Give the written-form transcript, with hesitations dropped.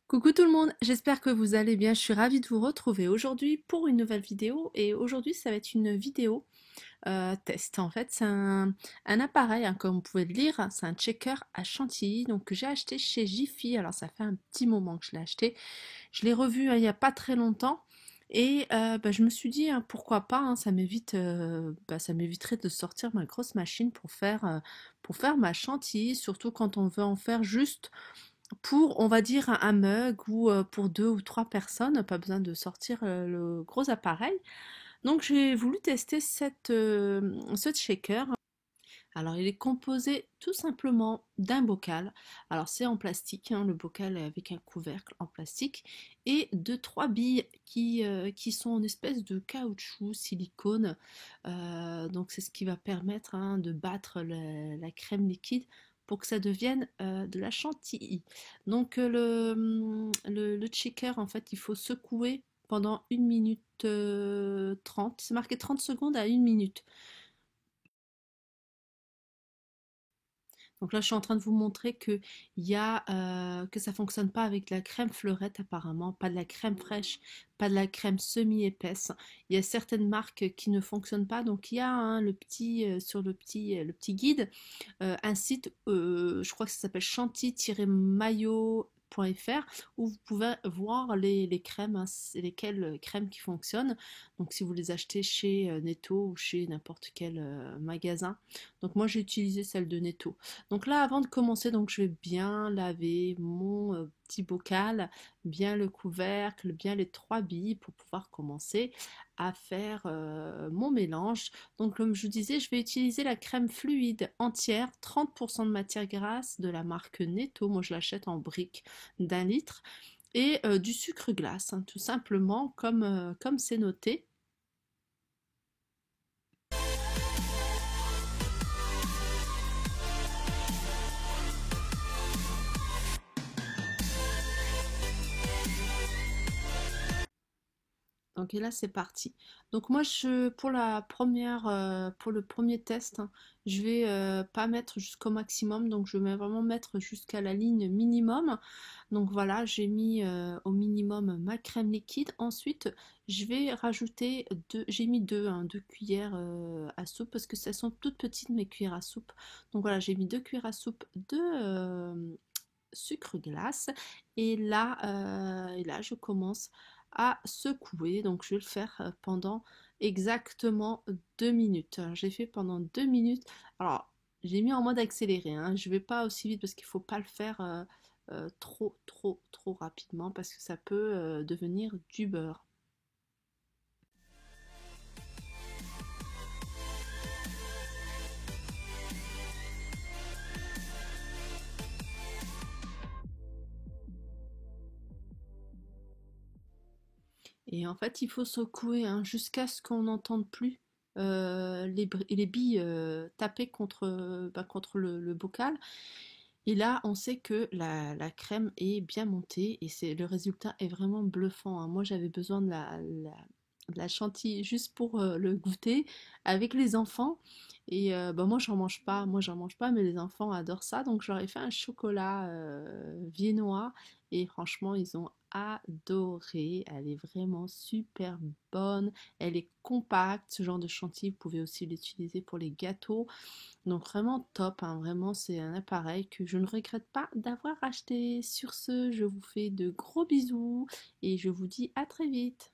Coucou tout le monde, j'espère que vous allez bien. Je suis ravie de vous retrouver aujourd'hui pour une nouvelle vidéo. Et aujourd'hui, ça va être une vidéo test. En fait, c'est un appareil, hein, comme vous pouvez le lire, hein, c'est un checker à chantilly donc, que j'ai acheté chez Jiffy. Alors, ça fait un petit moment que je l'ai acheté. Je l'ai revu il n'y a pas très longtemps. Et je me suis dit, hein, pourquoi pas, hein, ça m'éviterait de sortir ma grosse machine pour faire ma chantilly, surtout quand on veut en faire juste pour, on va dire, un mug ou pour deux ou trois personnes, pas besoin de sortir le gros appareil. Donc j'ai voulu tester ce shaker. Alors il est composé tout simplement d'un bocal. Alors c'est en plastique, hein, le bocal est avec un couvercle en plastique et de trois billes qui sont en espèce de caoutchouc, silicone. Donc c'est ce qui va permettre, hein, de battre la crème liquide pour que ça devienne de la chantilly. Donc le shaker, en fait, il faut secouer pendant 1 minute 30. C'est marqué 30 secondes à 1 minute. Donc là, je suis en train de vous montrer que ça fonctionne pas avec de la crème fleurette apparemment, pas de la crème fraîche, pas de la crème semi-épaisse. Il y a certaines marques qui ne fonctionnent pas. Donc il y a, hein, sur le petit guide, un site, je crois que ça s'appelle chantilly-maillot.fr, où vous pouvez voir les crèmes, hein, c'est lesquelles crèmes qui fonctionnent. Donc si vous les achetez chez Netto ou chez n'importe quel magasin. Donc moi j'ai utilisé celle de Netto. Donc là, avant de commencer, donc je vais bien laver mon petit bocal, bien le couvercle, bien les trois billes pour pouvoir commencer à faire mon mélange. Donc comme je vous disais, je vais utiliser la crème fluide entière, 30% de matière grasse de la marque Netto. Moi je l'achète en briques d'1 litre. Et du sucre glace, hein, tout simplement comme c'est noté. Donc et là c'est parti. Donc moi pour le premier test, hein, je vais pas mettre jusqu'au maximum, donc je vais vraiment mettre jusqu'à la ligne minimum. Donc voilà, j'ai mis au minimum ma crème liquide. Ensuite, je vais rajouter j'ai mis deux cuillères à soupe parce que elles sont toutes petites mes cuillères à soupe. Donc voilà, j'ai mis 2 cuillères à soupe de sucre glace et là je commence à secouer. Donc je vais le faire pendant exactement 2 minutes. J'ai fait pendant 2 minutes. Alors j'ai mis en mode accéléré, hein. Je vais pas aussi vite parce qu'il faut pas le faire trop rapidement parce que ça peut devenir du beurre. Et en fait, il faut secouer, hein, jusqu'à ce qu'on n'entende plus les billes taper contre le bocal. Et là, on sait que la crème est bien montée et le résultat est vraiment bluffant, hein. Moi, j'avais besoin de la chantilly juste pour le goûter avec les enfants. Et moi j'en mange pas, mais les enfants adorent ça. Donc j'aurais fait un chocolat viennois et franchement, ils ont adoré. Elle est vraiment super bonne. Elle est compacte. Ce genre de chantilly, vous pouvez aussi l'utiliser pour les gâteaux. Donc vraiment top, hein. Vraiment, c'est un appareil que je ne regrette pas d'avoir acheté. Sur ce, je vous fais de gros bisous et je vous dis à très vite.